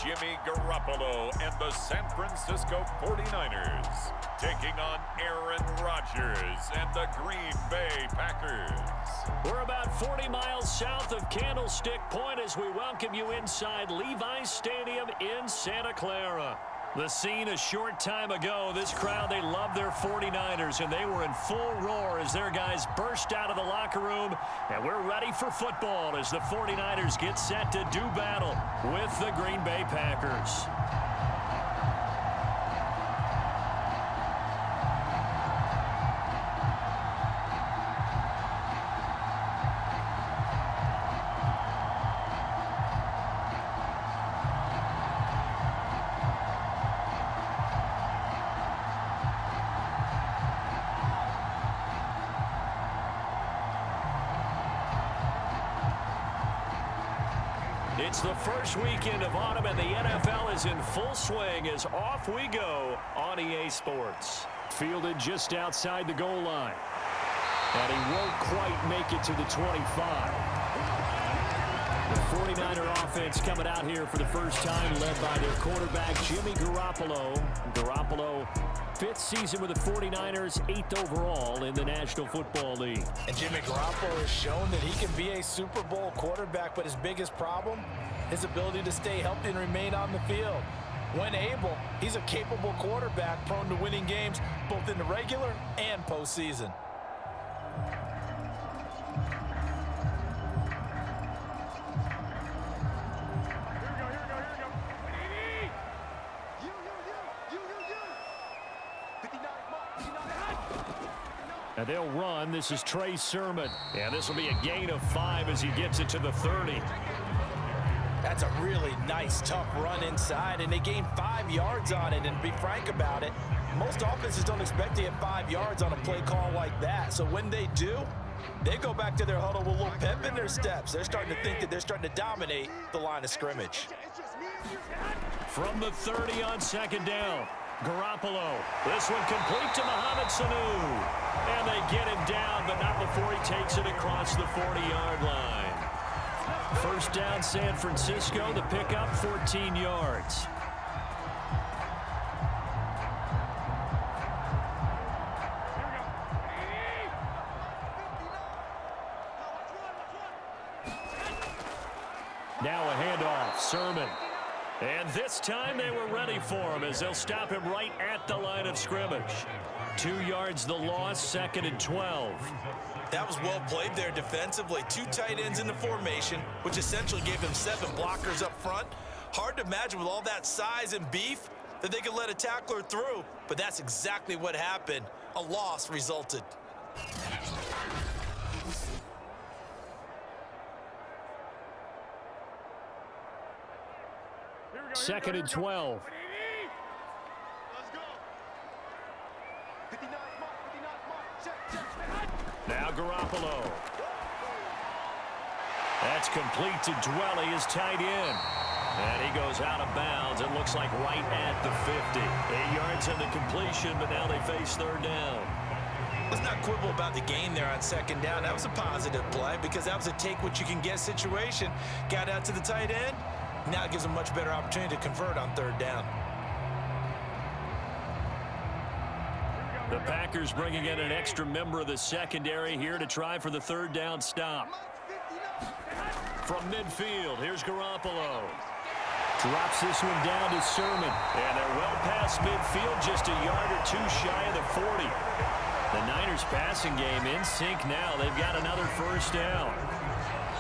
Jimmy Garoppolo and the San Francisco 49ers, taking on Aaron Rodgers and the Green Bay Packers. We're about 40 miles south of Candlestick Point as we welcome you inside Levi's Stadium in Santa Clara. The scene a short time ago, this crowd, they love their 49ers, and they were in full roar as their guys burst out of the locker room. And we're ready for football as the 49ers get set to do battle with the Green Bay Packers. It's the first weekend of autumn, and the NFL is in full swing as off we go on EA Sports. Fielded just outside the goal line. And he won't quite make it to the 25. The 49er offense coming out here for the first time, led by their quarterback, Jimmy Garoppolo. Garoppolo, 5th season with the 49ers, 8th overall in the National Football League. And Jimmy Garoppolo has shown that he can be a Super Bowl quarterback, but his biggest problem, his ability to stay healthy and remain on the field. When able, he's a capable quarterback prone to winning games both in the regular and postseason. And they'll run. This is Trey Sermon. And this will be a gain of 5 as he gets it to the 30. That's a really nice, tough run inside, and they gained 5 yards on it. And to be frank about it, most offenses don't expect to get 5 yards on a play call like that. So when they do, they go back to their huddle with a little pep in their steps. They're starting to think that they're starting to dominate the line of scrimmage. From the 30 on second down, Garoppolo. This one complete to Mohamed Sanu. And they get him down, but not before he takes it across the 40-yard line. First down, San Francisco. The pickup, 14 yards. Now a handoff, Sermon. And this time they were ready for him as they'll stop him right at the line of scrimmage. 2 yards the loss, 2nd and 12. That was well played there defensively. 2 tight ends in the formation, which essentially gave them 7 blockers up front. Hard to imagine with all that size and beef that they could let a tackler through, but that's exactly what happened. A loss resulted. Second and 12. Now Garoppolo. That's complete to Dwelly, his tight end. And he goes out of bounds. It looks like right at the 50. 8 yards on the completion, but now they face third down. Let's not quibble about the gain there on second down. That was a positive play because that was a take-what-you-can-get situation. Got out to the tight end. Now it gives them a much better opportunity to convert on third down. The Packers bringing in an extra member of the secondary here to try for the third down stop. From midfield, here's Garoppolo. Drops this one down to Sermon. And they're well past midfield, just a yard or 2 shy of the 40. The Niners passing game in sync now. They've got another first down.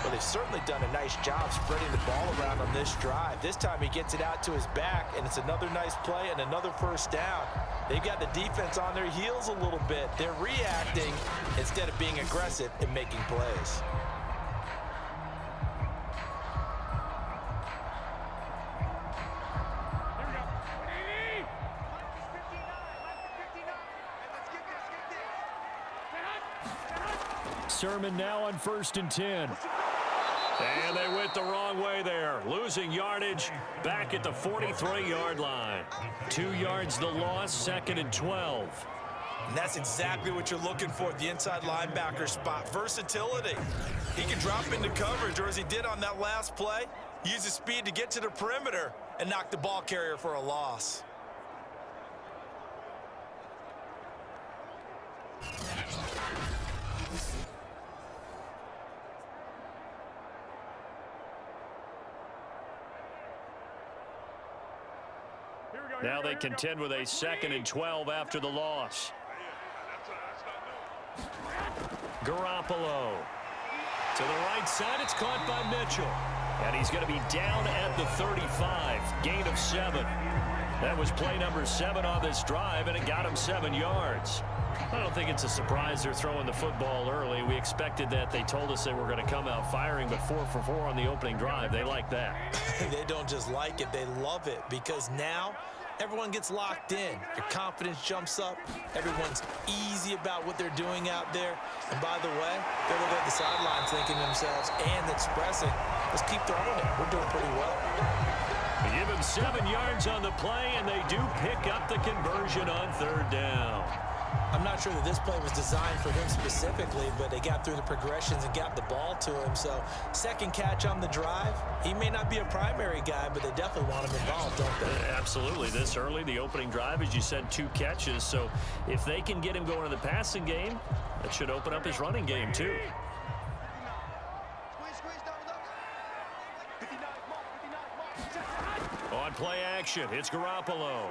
Well, they've certainly done a nice job spreading the ball around on this drive. This time he gets it out to his back, and it's another nice play and another first down. They've got the defense on their heels a little bit. They're reacting instead of being aggressive and making plays. Sermon now on 1st and 10. And they went the wrong way there. Losing yardage back at the 43-yard line. 2 yards the loss, 2nd and 12. And that's exactly what you're looking for at the inside linebacker spot. Versatility. He can drop into coverage, or as he did on that last play, use his speed to get to the perimeter and knocked the ball carrier for a loss. Now they contend with a 2nd and 12 after the loss. Garoppolo. To the right side, it's caught by Mitchell. And he's going to be down at the 35. Gain of 7. That was play number 7 on this drive, and it got him 7 yards. I don't think it's a surprise they're throwing the football early. We expected that. They told us they were going to come out firing, but 4 for 4 on the opening drive. They like that. They don't just like it, they love it, because now everyone gets locked in. Your confidence jumps up. Everyone's easy about what they're doing out there. And by the way, they're looking at the sidelines thinking to themselves and expressing, let's keep throwing it. We're doing pretty well. They give him 7 yards on the play, and they do pick up the conversion on 3rd down. I'm not sure that this play was designed for him specifically, but they got through the progressions and got the ball to him. So 2nd catch on the drive. He may not be a primary guy, but they definitely want him involved, don't they? Absolutely. This early, the opening drive, as you said, 2 catches. So if they can get him going in the passing game, that should open up his running game too. On play action, it's Garoppolo.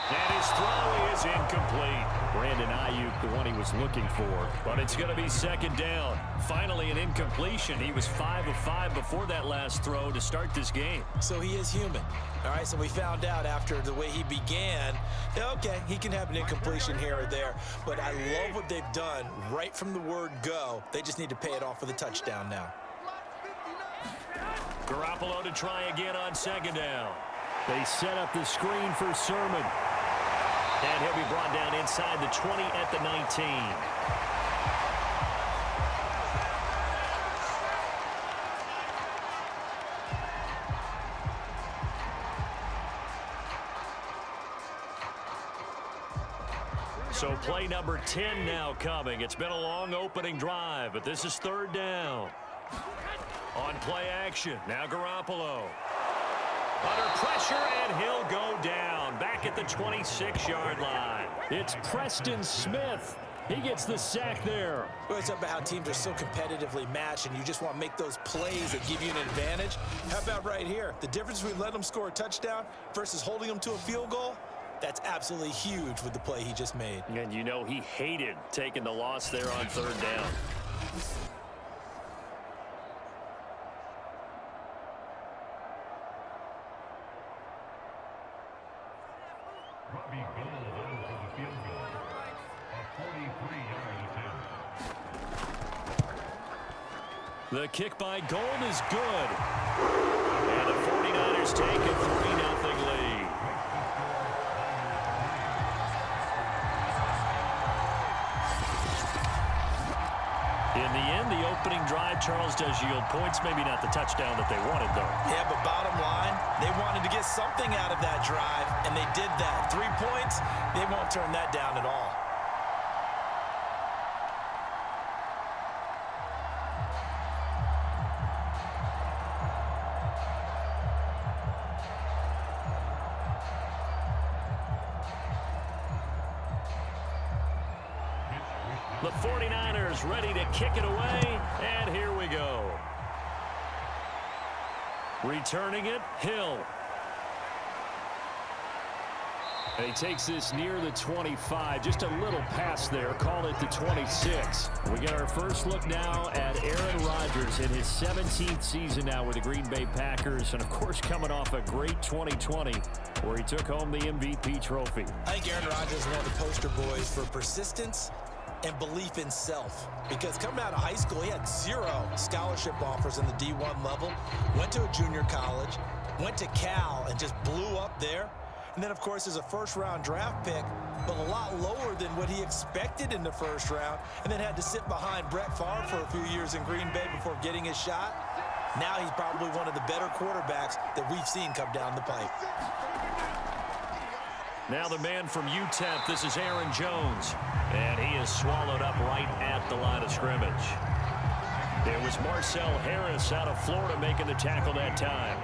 And his throw is incomplete. Brandon Ayuk, the one he was looking for. But it's going to be 2nd down. Finally, an incompletion. He was 5 of 5 before that last throw to start this game. So he is human. All right, so we found out after the way he began, okay, he can have an incompletion here or there. But I love what they've done right from the word go. They just need to pay it off with a touchdown now. Garoppolo to try again on 2nd down. They set up the screen for Sermon. And he'll be brought down inside the 20 at the 19. So play number 10 now coming. It's been a long opening drive, but this is 3rd down. On play action, now Garoppolo. Under pressure, and he'll go down. Back at the 26-yard line. It's Preston Smith. He gets the sack there. Well, it's about how teams are so competitively matched, and you just want to make those plays that give you an advantage. How about right here? The difference between letting them score a touchdown versus holding them to a field goal, that's absolutely huge with the play he just made. And you know he hated taking the loss there on 3rd down. The kick by Gold is good. And the 49ers take a 3-0 lead. In the end, the opening drive, Charles, does yield points. Maybe not the touchdown that they wanted, though. Yeah, but bottom line, they wanted to get something out of that drive, and they did that. 3 points, they won't turn that down at all. The 49ers ready to kick it away, and here we go. Returning it, Hill. And he takes this near the 25, just a little pass there, call it the 26. We get our first look now at Aaron Rodgers in his 17th season now with the Green Bay Packers, and of course coming off a great 2020 where he took home the MVP trophy. I think Aaron Rodgers is one of the poster boys for persistence and belief in self, because coming out of high school, he had 0 scholarship offers in the D1 level, went to a junior college, went to Cal, and just blew up there. And then, of course, is a first-round draft pick, but a lot lower than what he expected in the first round, and then had to sit behind Brett Favre for a few years in Green Bay before getting his shot. Now he's probably one of the better quarterbacks that we've seen come down the pipe. Now the man from UTEP, this is Aaron Jones. And he is swallowed up right at the line of scrimmage. It was Marcel Harris out of Florida making the tackle that time.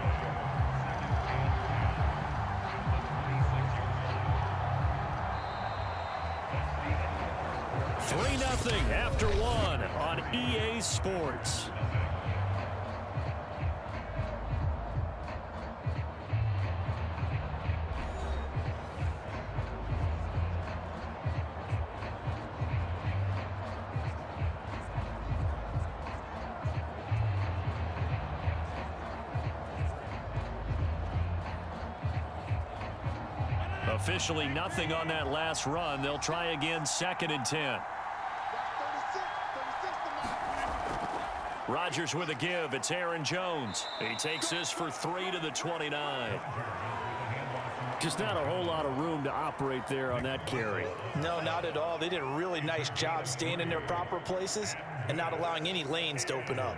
3-0 after one on EA Sports. Officially nothing on that last run. They'll try again, 2nd and 10. Rodgers with a give. It's Aaron Jones. He takes this for 3 to the 29. Just not a whole lot of room to operate there on that carry. No, not at all. They did a really nice job staying in their proper places and not allowing any lanes to open up.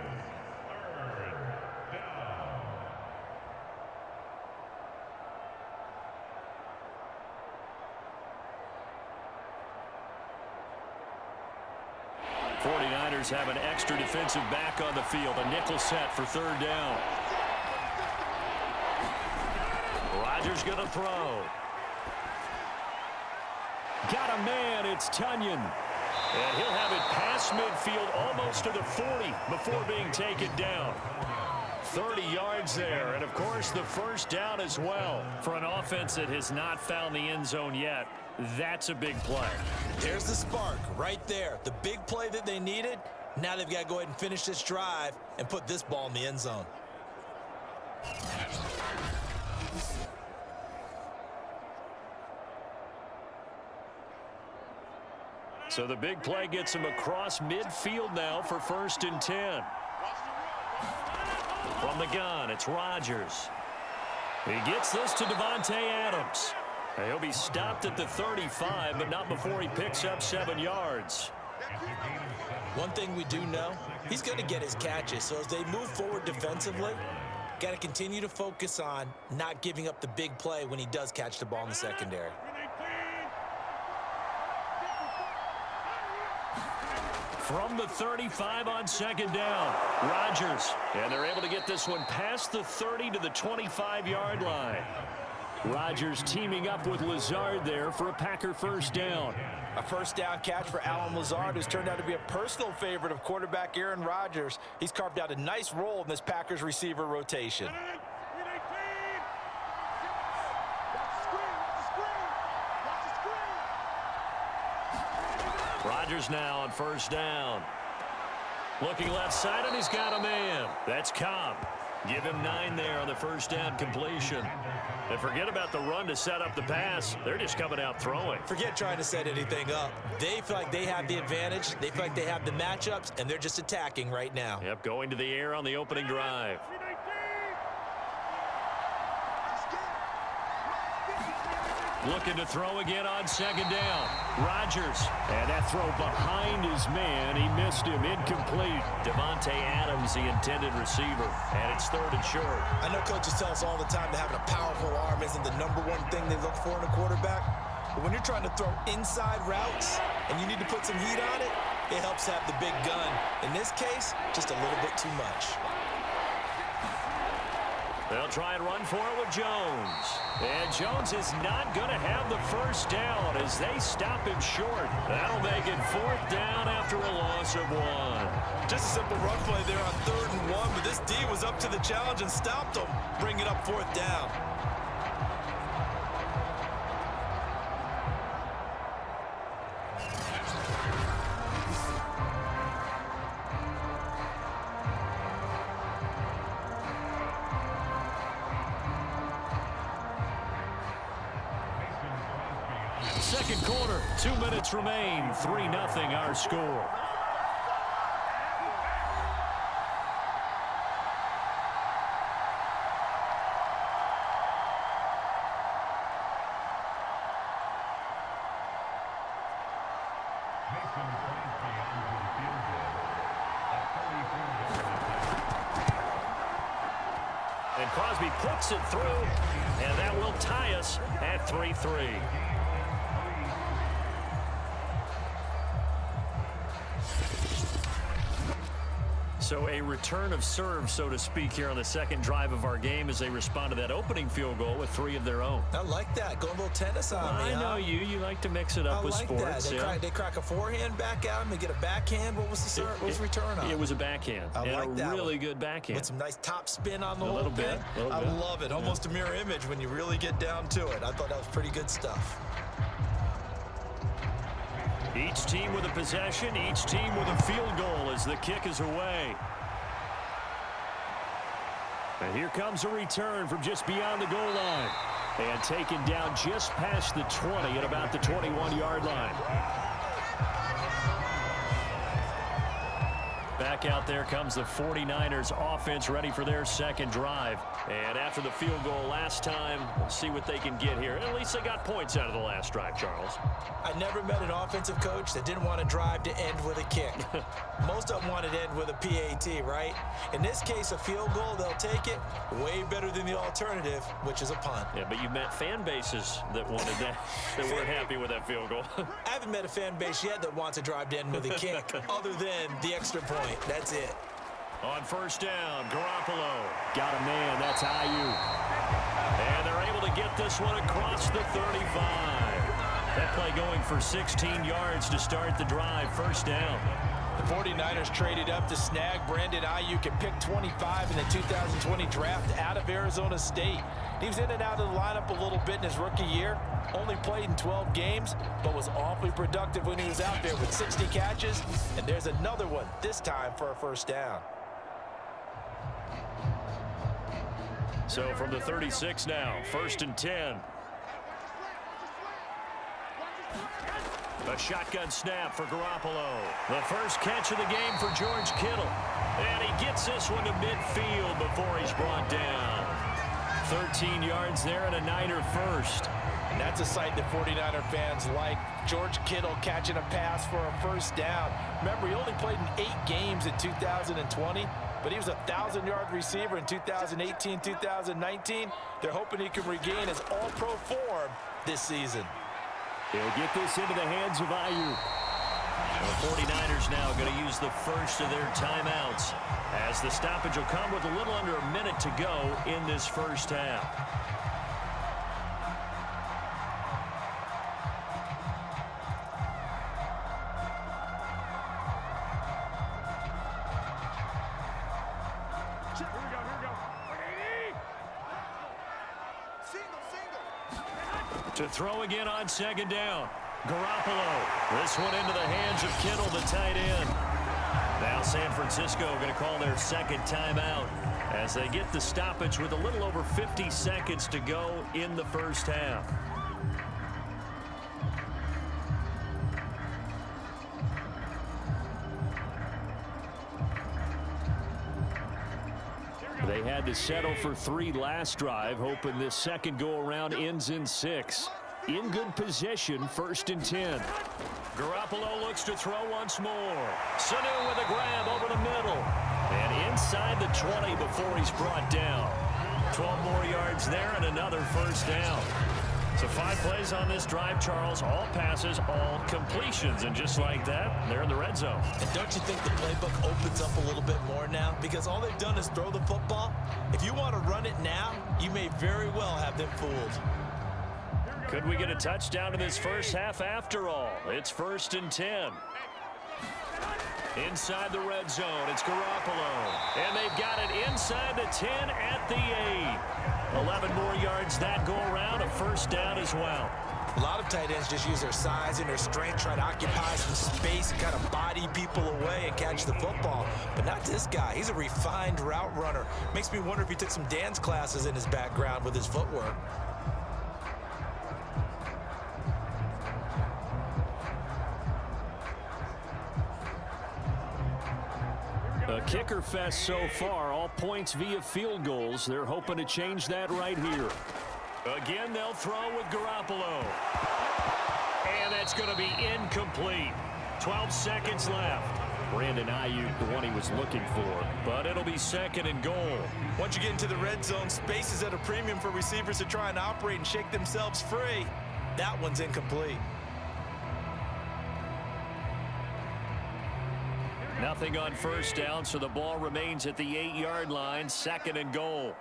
Have an extra defensive back on the field. A nickel set for 3rd down. Rodgers going to throw. Got a man. It's Tunyon. And he'll have it past midfield almost to the 40 before being taken down. 30 yards there. And, of course, the 1st down as well. For an offense that has not found the end zone yet, that's a big play. There's the spark right there. The big play that they needed. Now they've got to go ahead and finish this drive and put this ball in the end zone. So the big play gets him across midfield now for 1st and 10. From the gun, it's Rodgers. He gets this to Davante Adams. He'll be stopped at the 35, but not before he picks up 7 yards. One thing we do know, he's going to get his catches. So as they move forward defensively, got to continue to focus on not giving up the big play when he does catch the ball in the secondary. From the 35 on 2nd down, Rodgers. And they're able to get this one past the 30 to the 25-yard line. Rodgers teaming up with Lazard there for a Packer 1st down. A 1st down catch for Allen Lazard, who's turned out to be a personal favorite of quarterback Aaron Rodgers. He's carved out a nice role in this Packers receiver rotation. Rodgers now on 1st down. Looking left side, and he's got a man. That's Cobb. Give him 9 there on the 1st down completion. And forget about the run to set up the pass. They're just coming out throwing. Forget trying to set anything up. They feel like they have the advantage. They feel like they have the matchups, and they're just attacking right now. Yep, going to the air on the opening drive. Looking to throw again on 2nd down. Rodgers. And that throw behind his man. He missed him. Incomplete. Davante Adams, the intended receiver. And it's 3rd and short. I know coaches tell us all the time that having a powerful arm isn't the #1 thing they look for in a quarterback. But when you're trying to throw inside routes and you need to put some heat on it, it helps have the big gun. In this case, just a little bit too much. They'll try and run for it with Jones. And Jones is not going to have the 1st down as they stop him short. That'll make it 4th down after a loss of 1. Just a simple run play there on 3rd and 1, but this D was up to the challenge and stopped him. Bring it up 4th down. Second quarter, 2 minutes remain. 3-0 our score. And Crosby puts it through, and that will tie us at 3-3. So a return of serve, so to speak, here on the second drive of our game as they respond to that opening field goal with 3 of their own. I like that. Going a little tennis on me, I know you. You like to mix it up with sports. They crack a forehand back at him. They get a backhand. What was the return on? It was a backhand. I like that really good backhand. With some nice top spin on the whole little bit. I love it. Almost a mirror image when you really get down to it. I thought that was pretty good stuff. Each team with a possession, each team with a field goal as the kick is away. And here comes a return from just beyond the goal line. And taken down just past the 20 at about the 21-yard line. Back out there comes the 49ers offense ready for their second drive. And after the field goal last time, we'll see what they can get here. At least they got points out of the last drive, Charles. I never met an offensive coach that didn't want to drive to end with a kick. Most of them wanted to end with a PAT, right? In this case, a field goal, they'll take it. Way better than the alternative, which is a punt. Yeah, but you met fan bases that wanted that, that weren't happy with that field goal. I haven't met a fan base yet that wants to drive to end with a kick, other than the extra point. That's it. On first down, Garoppolo. Got a man, that's Ayuk. And they're able to get this one across the 35. That play going for 16 yards to start the drive, first down. The 49ers traded up to snag Brandon Ayuk at pick 25 in the 2020 draft out of Arizona State. He was in and out of the lineup a little bit in his rookie year. Only played in 12 games, but was awfully productive when he was out there with 60 catches. And there's another one, this time for a first down. So from the 36 now, first and 10. A shotgun snap for Garoppolo. The first catch of the game for George Kittle. And he gets this one to midfield before he's brought down. 13 yards there and a Niner first. And that's a sight that 49er fans like. George Kittle catching a pass for a first down. Remember, he only played in 8 games in 2020, but he was a 1,000-yard receiver in 2018, 2019. They're hoping he can regain his all-pro form this season. He'll get this into the hands of Ayuk. The 49ers now going to use the first of their timeouts as the stoppage will come with a little under a minute to go in this first half. To throw again on second down. Garoppolo. This one into the hands of Kittle, the tight end. Now San Francisco going to call their second timeout as they get the stoppage with a little over 50 seconds to go in the first half. They had to settle for 3 last drive, hoping this second go-around ends in 6. In good position, first and 10. Garoppolo looks to throw once more. Sanu with a grab over the middle. And inside the 20 before he's brought down. 12 more yards there and another first down. So 5 plays on this drive, Charles. All passes, all completions. And just like that, they're in the red zone. And don't you think the playbook opens up a little bit more now? Because all they've done is throw the football. If you want to run it now, you may very well have them fooled. Could we get a touchdown in this first half after all? It's first and 10. Inside the red zone, it's Garoppolo. And they've got it inside the 10 at the 8. 11 more yards that go around, a first down as well. A lot of tight ends just use their size and their strength, try to occupy some space and kind of body people away and catch the football. But not this guy. He's a refined route runner. Makes me wonder if he took some dance classes in his background with his footwork. A kicker fest so far, all points via field goals. They're hoping to change that right here. Again, they'll throw with Garoppolo. And that's going to be incomplete. 12 seconds left. Brandon Ayuk, the one he was looking for, but it'll be second and goal. Once you get into the red zone, space is at a premium for receivers to try and operate and shake themselves free. That one's incomplete. Nothing on first down, so the ball remains at the 8-yard line, 2nd and goal.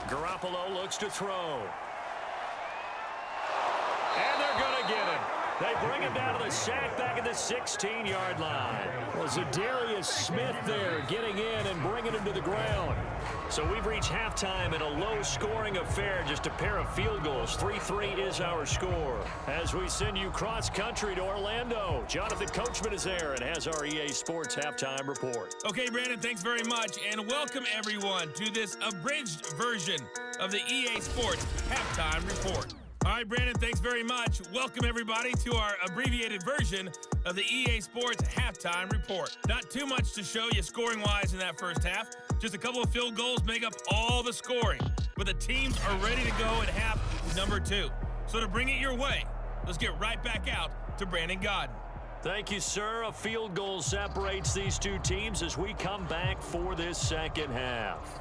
Garoppolo looks to throw. And they're going to get him. They bring him down to the sack back at the 16-yard line. Well, Zadarius Smith there getting in and bringing him to the ground. So we've reached halftime in a low-scoring affair, just a pair of field goals. 3-3 is our score. As we send you cross-country to Orlando, Jonathan Coachman is there and has our EA Sports Halftime Report. Okay, Brandon, thanks very much, and welcome everyone to this abridged version of the EA Sports Halftime Report. All right, Brandon, thanks very much. Welcome, everybody, to our abbreviated version of the EA Sports Halftime Report. Not too much to show you scoring-wise in that first half. Just a couple of field goals make up all the scoring. But the teams are ready to go in half number 2. So to bring it your way, let's get right back out to Brandon Godden. Thank you, sir. A field goal separates these two teams as we come back for this second half.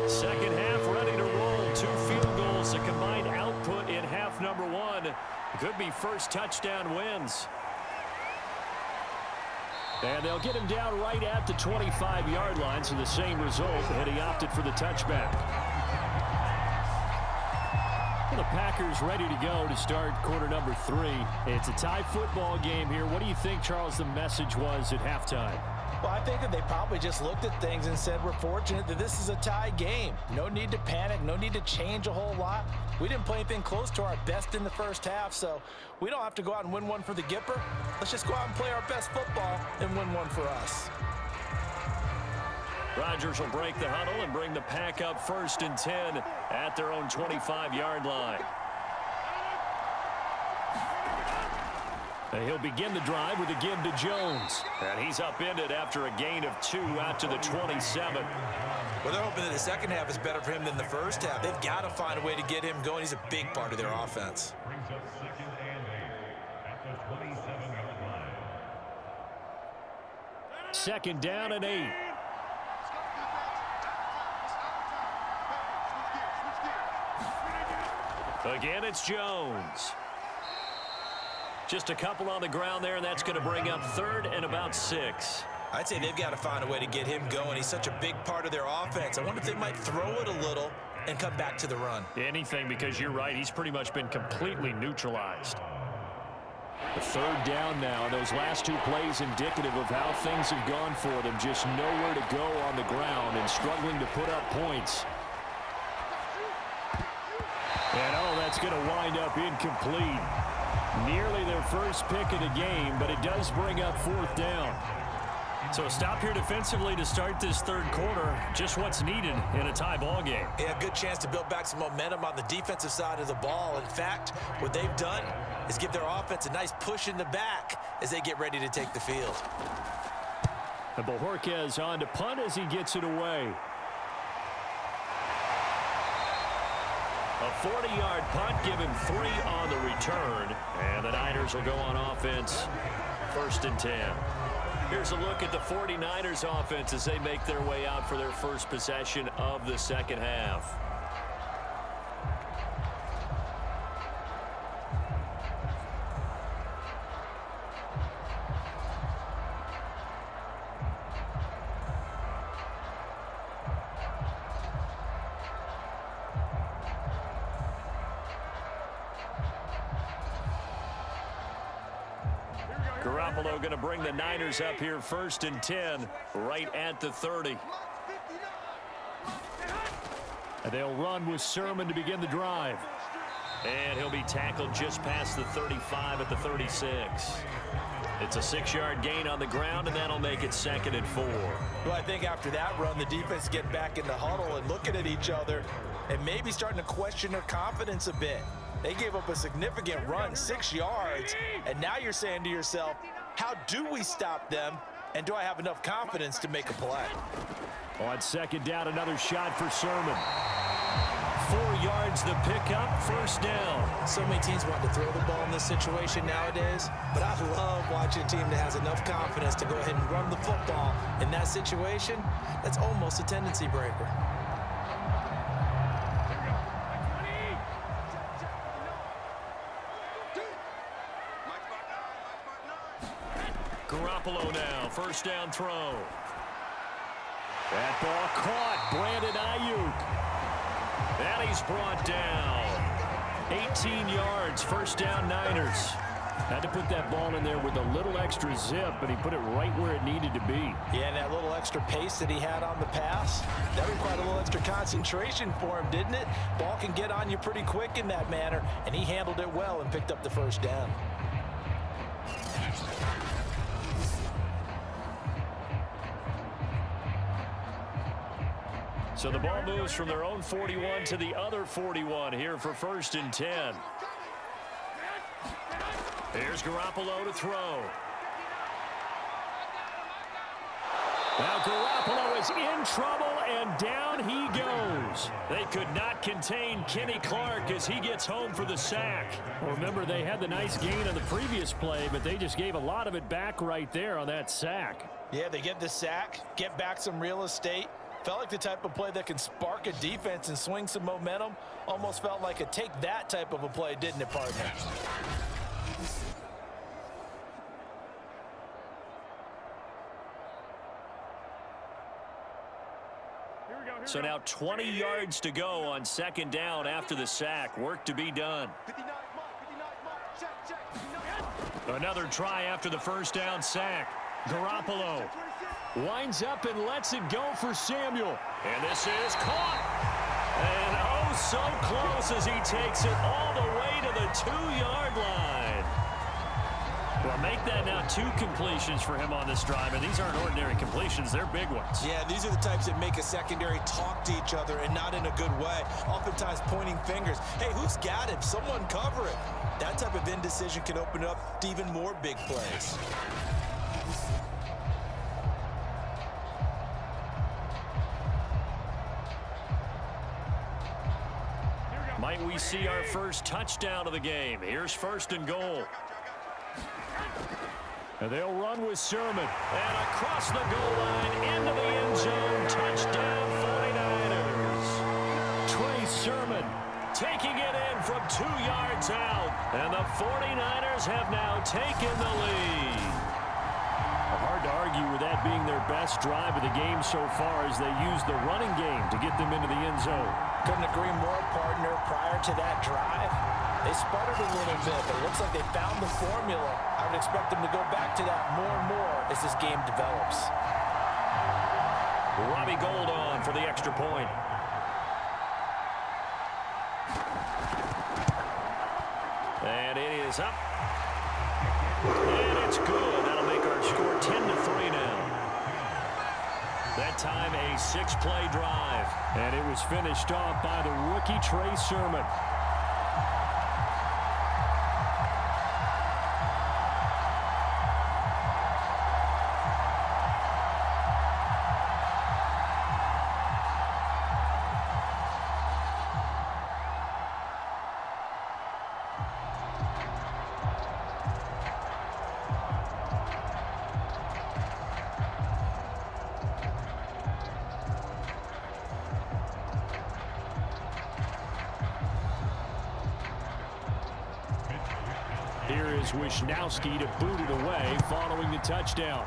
Second half ready to roll. 2 field goals, a combined output in half number 1. Could be first touchdown wins. And they'll get him down right at the 25-yard line, so the same result, and he opted for the touchback. Well, the Packers ready to go to start quarter number 3. It's a tie football game here. What do you think, Charles, the message was at halftime? Well, I think that they probably just looked at things and said, we're fortunate that this is a tie game. No need to panic, no need to change a whole lot. We didn't play anything close to our best in the first half, so we don't have to go out and win one for the Gipper. Let's just go out and play our best football and win one for us. Rodgers will break the huddle and bring the Pack up 1st and 10 at their own 25-yard line. And he'll begin the drive with a give to Jones. And he's upended after a gain of 2 out to the 27. Well, they're hoping that the second half is better for him than the first half. They've got to find a way to get him going. He's a big part of their offense. Second down and 8. Again, it's Jones. Just a couple on the ground there, and that's going to bring up 3rd and about 6. I'd say they've got to find a way to get him going. He's such a big part of their offense. I wonder if they might throw it a little and come back to the run. Anything, because you're right. He's pretty much been completely neutralized. The 3rd down now. Those last 2 plays indicative of how things have gone for them. Just nowhere to go on the ground and struggling to put up points. And, that's going to wind up incomplete. Nearly their first pick of the game, but it does bring up 4th down. So a stop here defensively to start this 3rd quarter. Just what's needed in a tie ball game. Yeah, good chance to build back some momentum on the defensive side of the ball. In fact, what they've done is give their offense a nice push in the back as they get ready to take the field. And Bojorquez on to punt as he gets it away. A 40-yard punt, give him 3 on the return. And the Niners will go on offense, 1st and 10. Here's a look at the 49ers offense as they make their way out for their first possession of the second half. Garoppolo going to bring the Niners up here 1st and 10, right at the 30. And they'll run with Sermon to begin the drive. And he'll be tackled just past the 35 at the 36. It's a 6-yard gain on the ground, and that'll make it 2nd and 4. Well, I think after that run, the defense getting back in the huddle and looking at each other and maybe starting to question their confidence a bit. They gave up a significant run, 6 yards, and now you're saying to yourself, how do we stop them, and do I have enough confidence to make a play? On second down, another shot for Sermon. 4 yards the pickup, first down. So many teams want to throw the ball in this situation nowadays, but I love watching a team that has enough confidence to go ahead and run the football. In that situation, that's almost a tendency breaker. Garoppolo now, first down throw. That ball caught, Brandon Ayuk. And he's brought down. 18 yards, first down Niners. Had to put that ball in there with a little extra zip, but he put it right where it needed to be. Yeah, and that little extra pace that he had on the pass, that required a little extra concentration for him, didn't it? Ball can get on you pretty quick in that manner, and he handled it well and picked up the first down. So the ball moves from their own 41 to the other 41 here for first and 10. Here's Garoppolo to throw. Now Garoppolo is in trouble, and down he goes. They could not contain Kenny Clark as he gets home for the sack. Well, remember, they had the nice gain on the previous play, but they just gave a lot of it back right there on that sack. Yeah, they get the sack, get back some real estate. Felt like the type of play that can spark a defense and swing some momentum. Almost felt like a take-that type of a play, didn't it, partner? So now 20 yards to go on second down after the sack. Work to be done. Another try after the first down sack. Garoppolo winds up and lets it go for Samuel. And this is caught. And oh, so close as he takes it all the way to the 2-yard line. Well, make that now 2 completions for him on this drive, and these aren't ordinary completions. They're big ones. Yeah, these are the types that make a secondary talk to each other, and not in a good way. Oftentimes pointing fingers. Hey, who's got it? Someone cover it. That type of indecision can open up to even more big plays. Might we see our first touchdown of the game? Here's first and goal. And they'll run with Sermon. And across the goal line into the end zone. Touchdown 49ers. Trey Sermon taking it in from 2 yards out. And the 49ers have now taken the lead. Hard to argue with that being their best drive of the game so far as they use the running game to get them into the end zone. Couldn't agree more, partner. Prior to that drive, they sputtered a little bit, but it looks like they found the formula. I would expect them to go back to that more and more as this game develops. Robbie Gould on for the extra point. And it is up. And it's good. That'll make our score 10-3 now. That time a 6-play drive. And it was finished off by the rookie Trey Sermon. Here is Wisnowski to boot it away following the touchdown.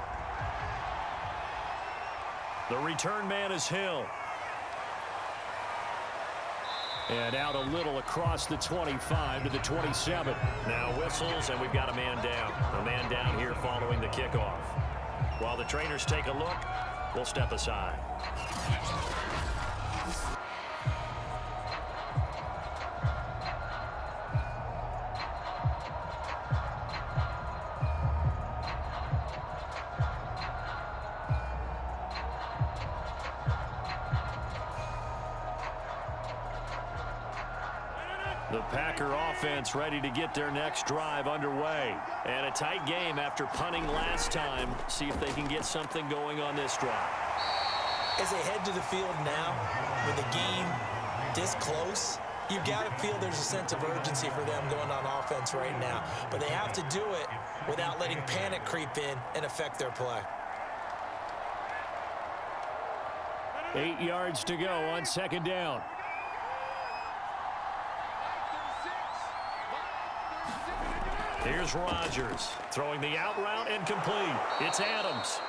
The return man is Hill. And out a little across the 25 to the 27. Now whistles, and we've got a man down. A man down here following the kickoff. While the trainers take a look, we'll step aside. The Packer offense ready to get their next drive underway. And a tight game after punting last time. See if they can get something going on this drive. As they head to the field now, with the game this close, you've got to feel there's a sense of urgency for them going on offense right now. But they have to do it without letting panic creep in and affect their play. 8 yards to go on second down. Here's Rodgers throwing the out route incomplete. It's Adams.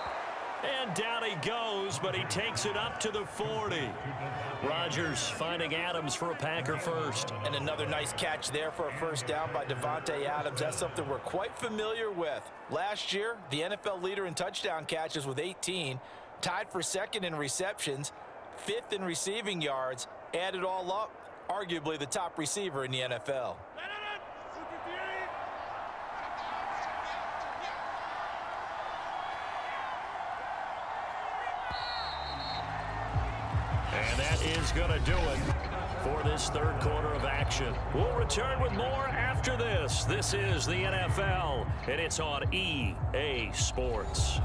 And down he goes, but he takes it up to the 40. Rodgers finding Adams for a Packer first. And another nice catch there for a first down by Devontae Adams. That's something we're quite familiar with. Last year, the NFL leader in touchdown catches with 18, tied for second in receptions, fifth in receiving yards, add it all up, arguably the top receiver in the NFL. And that is going to do it for this third quarter of action. We'll return with more after this. This is the NFL, and it's on EA Sports.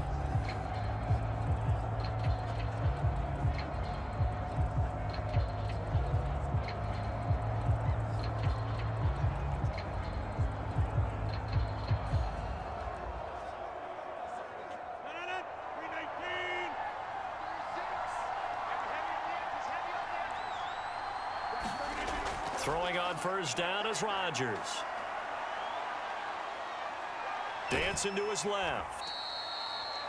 Throwing on first down is Rodgers. Dancing to his left.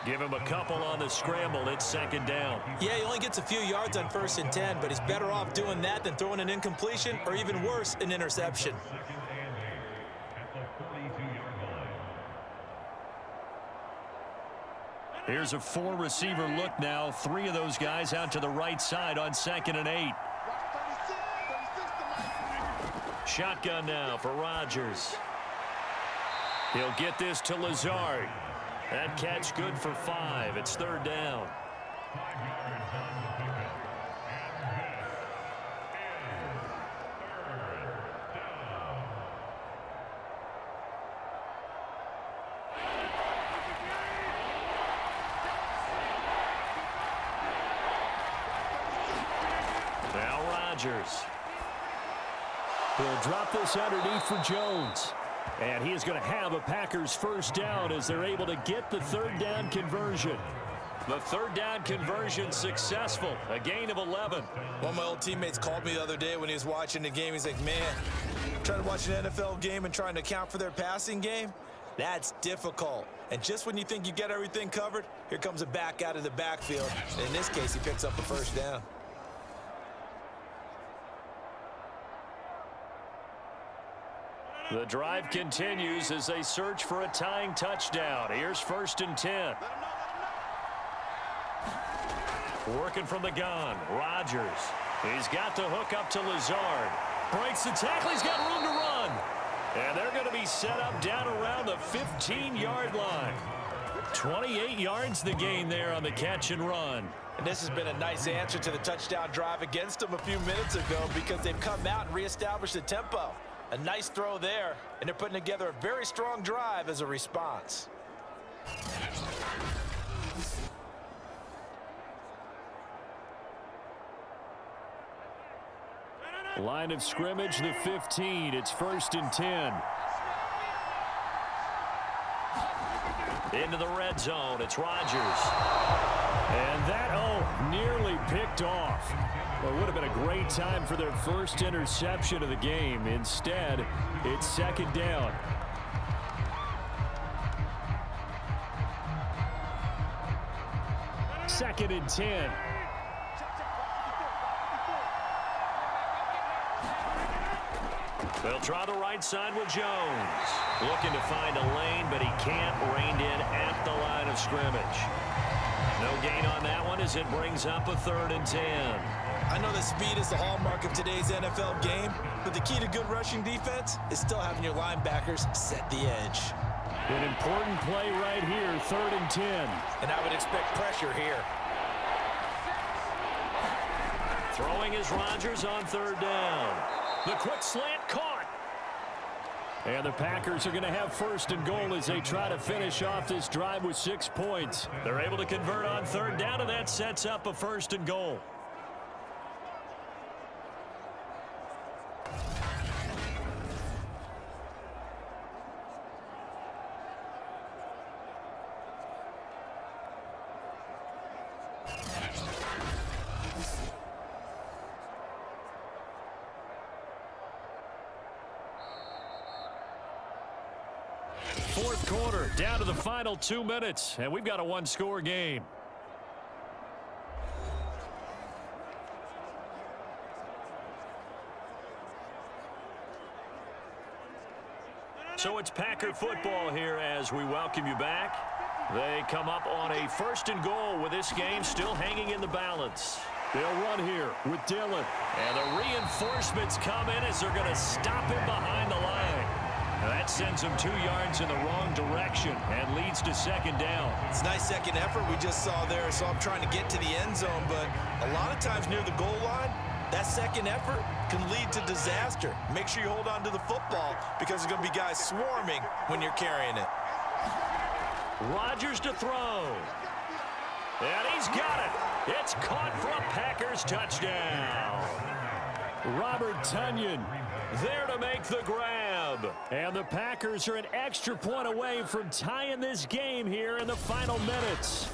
Give him a couple on the scramble. It's second down. Yeah, he only gets a few yards on 1st and 10, but he's better off doing that than throwing an incompletion or even worse, an interception. Here's a 4-receiver look now. 3 of those guys out to the right side on 2nd and 8. Shotgun now for Rodgers. He'll get this to Lazard. That catch good for 5. It's third down. Now Rodgers. He'll drop this underneath for Jones. And he is going to have a Packers first down as they're able to get the third down conversion. The third down conversion successful. A gain of 11. One of my old teammates called me the other day when he was watching the game. He's like, man, trying to watch an NFL game and trying to account for their passing game, that's difficult. And just when you think you get everything covered, here comes a back out of the backfield. And in this case, he picks up a first down. The drive continues as they search for a tying touchdown. Here's 1st and 10. Working from the gun, Rodgers. He's got the hook up to Lazard. Breaks the tackle, he's got room to run. And they're going to be set up down around the 15-yard line. 28 yards the gain there on the catch and run. And this has been a nice answer to the touchdown drive against them a few minutes ago because they've come out and reestablished the tempo. A nice throw there, and they're putting together a very strong drive as a response. Line of scrimmage, the 15. It's 1st and 10. Into the red zone. It's Rodgers. And that, nearly picked off. Well, it would have been a great time for their first interception of the game. Instead, it's second down. Second and 10. They'll try the right side with Jones. Looking to find a lane, but he can't. Reined in at the line of scrimmage. No gain on that one as it brings up a 3rd and 10. I know that speed is the hallmark of today's NFL game, but the key to good rushing defense is still having your linebackers set the edge. An important play right here, 3rd and 10. And I would expect pressure here. Throwing is Rodgers on 3rd down. The quick slant caught. And the Packers are going to have first and goal as they try to finish off this drive with 6 points. They're able to convert on third down, and that sets up a first and goal. Fourth quarter, down to the final 2 minutes, and we've got a one-score game. So it's Packer football here as we welcome you back. They come up on a first and goal with this game still hanging in the balance. They'll run here with Dillon. And the reinforcements come in as they're going to stop him behind the line. That sends him 2 yards in the wrong direction and leads to second down. It's a nice second effort we just saw there, so I'm trying to get to the end zone, but a lot of times near the goal line, that second effort can lead to disaster. Make sure you hold on to the football because there's going to be guys swarming when you're carrying it. Rodgers to throw. And he's got it. It's caught for a Packers touchdown. Robert Tonyan there to make the grab. And the Packers are an extra point away from tying this game here in the final minutes.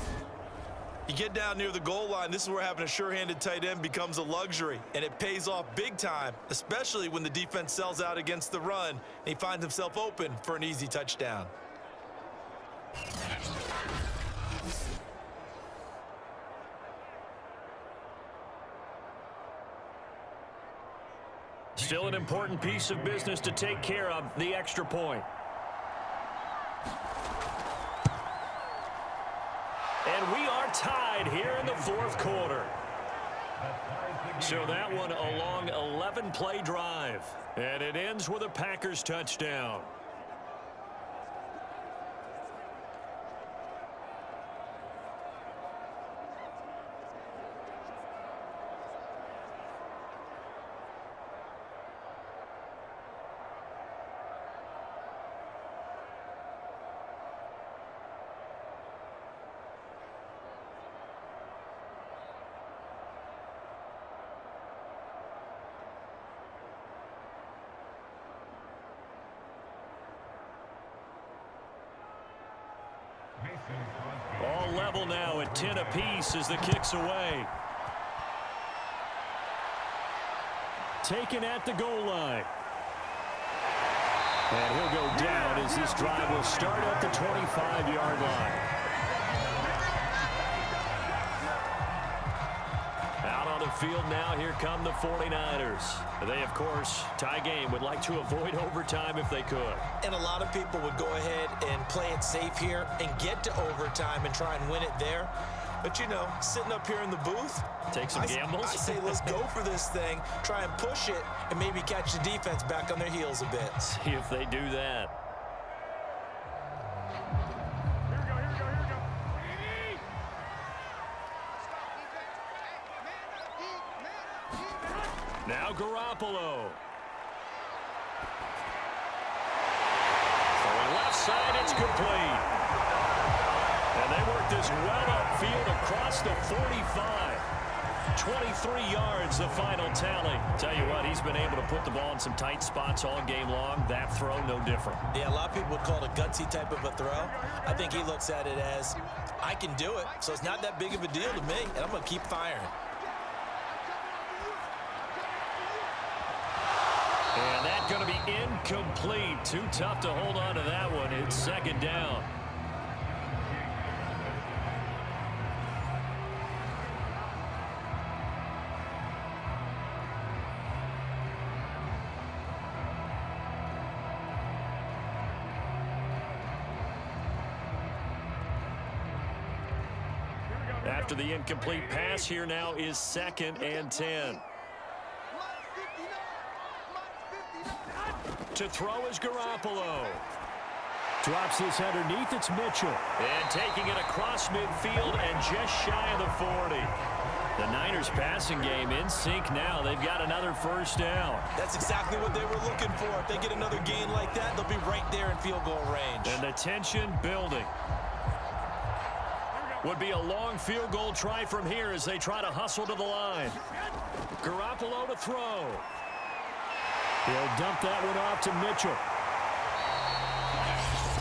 You get down near the goal line, this is where having a sure-handed tight end becomes a luxury, and it pays off big time, especially when the defense sells out against the run, and he finds himself open for an easy touchdown. Still an important piece of business to take care of, the extra point. And we are tied here in the fourth quarter. So that one a long 11-play drive. And it ends with a Packers touchdown. All level now at 10 apiece as the kick's away. Taken at the goal line. And he'll go down as this drive will start at the 25-yard line. Out on the field now, here come the 49ers. They, of course, tie game, would like to avoid overtime if they could. And a lot of people would go ahead and play it safe here and get to overtime and try and win it there. But, you know, sitting up here in the booth, take some gambles. I say let's go for this thing, try and push it, and maybe catch the defense back on their heels a bit. See if they do that. Now Garoppolo. Throwing left side, it's complete. And they work this well upfield across the 45. 23 yards, the final tally. Tell you what, he's been able to put the ball in some tight spots all game long. That throw, no different. Yeah, a lot of people would call it a gutsy type of a throw. I think he looks at it as, I can do it, so it's not that big of a deal to me, and I'm going to keep firing. And that's going to be incomplete. Too tough to hold on to that one. It's second down. After the incomplete pass, here now is 2nd and 10. To throw is Garoppolo. Drops this underneath, it's Mitchell. And taking it across midfield and just shy of the 40. The Niners passing game in sync now. They've got another first down. That's exactly what they were looking for. If they get another gain like that, they'll be right there in field goal range. And the tension building. Would be a long field goal try from here as they try to hustle to the line. Garoppolo to throw. He'll dump that one off to Mitchell.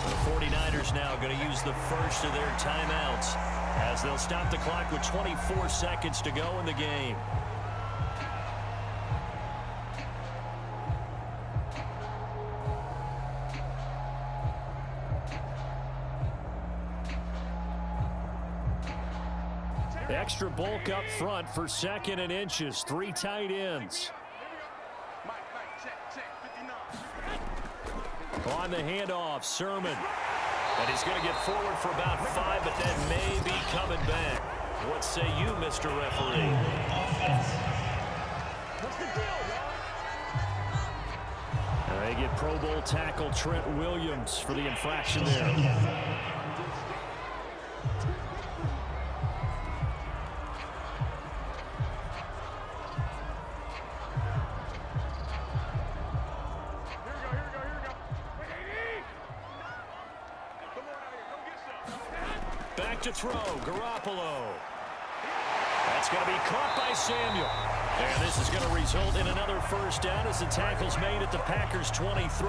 The 49ers now going to use the first of their timeouts as they'll stop the clock with 24 seconds to go in the game. Extra bulk up front for 2nd and inches. 3 tight ends. On the handoff, Sermon. And he's going to get forward for about 5, but then may be coming back. What say you, Mr. Referee? What's the deal, man? They get Pro Bowl tackle Trent Williams for the infraction there. Back to throw, Garoppolo. That's going to be caught by Samuel. And this is going to result in another first down as the tackle's made at the Packers' 23.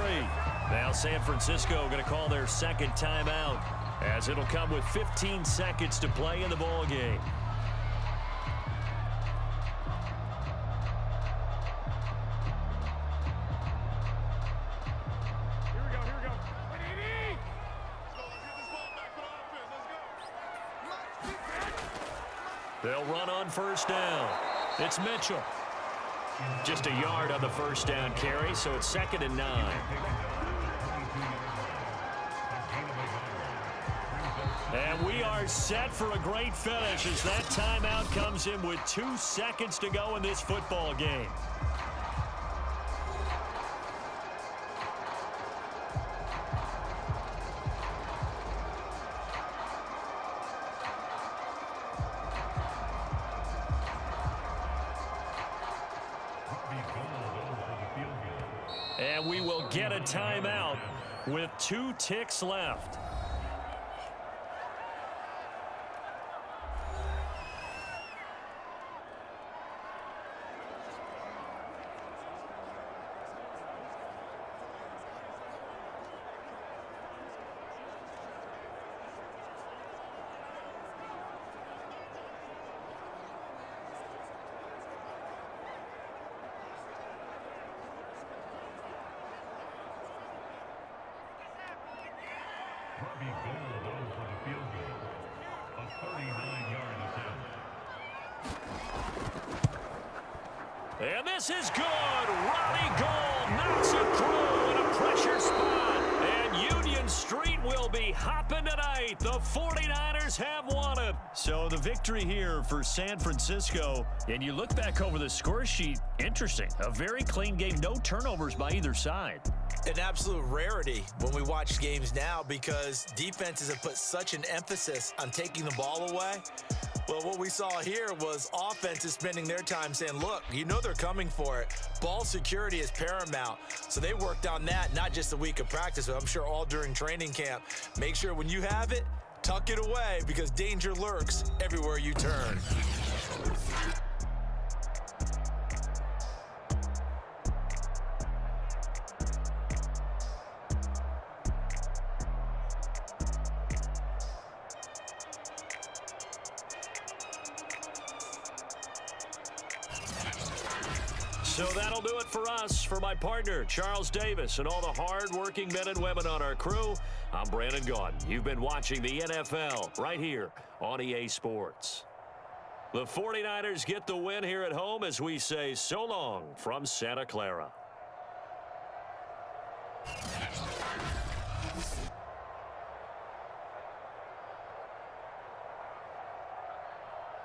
Now San Francisco going to call their second timeout as it'll come with 15 seconds to play in the ball game. They'll run on first down. It's Mitchell. Just a yard on the first down carry, so it's 2nd and 9. And we are set for a great finish as that timeout comes in with 2 seconds to go in this football game. And we will get a timeout with 2 ticks left. And this is good. Ronnie Gold knocks it through in a pressure spot. And Union Street will be hopping tonight. The 49ers have won it. So the victory here for San Francisco. And you look back over the score sheet, interesting. A very clean game. No turnovers by either side. An absolute rarity when we watch games now because defenses have put such an emphasis on taking the ball away. Well, what we saw here was offenses spending their time saying, look, you know they're coming for it. Ball security is paramount. So they worked on that, not just a week of practice, but I'm sure all during training camp. Make sure when you have it, tuck it away because danger lurks everywhere you turn. So that'll do it for us. For my partner, Charles Davis, and all the hard-working men and women on our crew, I'm Brandon Gaudin. You've been watching the NFL right here on EA Sports. The 49ers get the win here at home as we say so long from Santa Clara.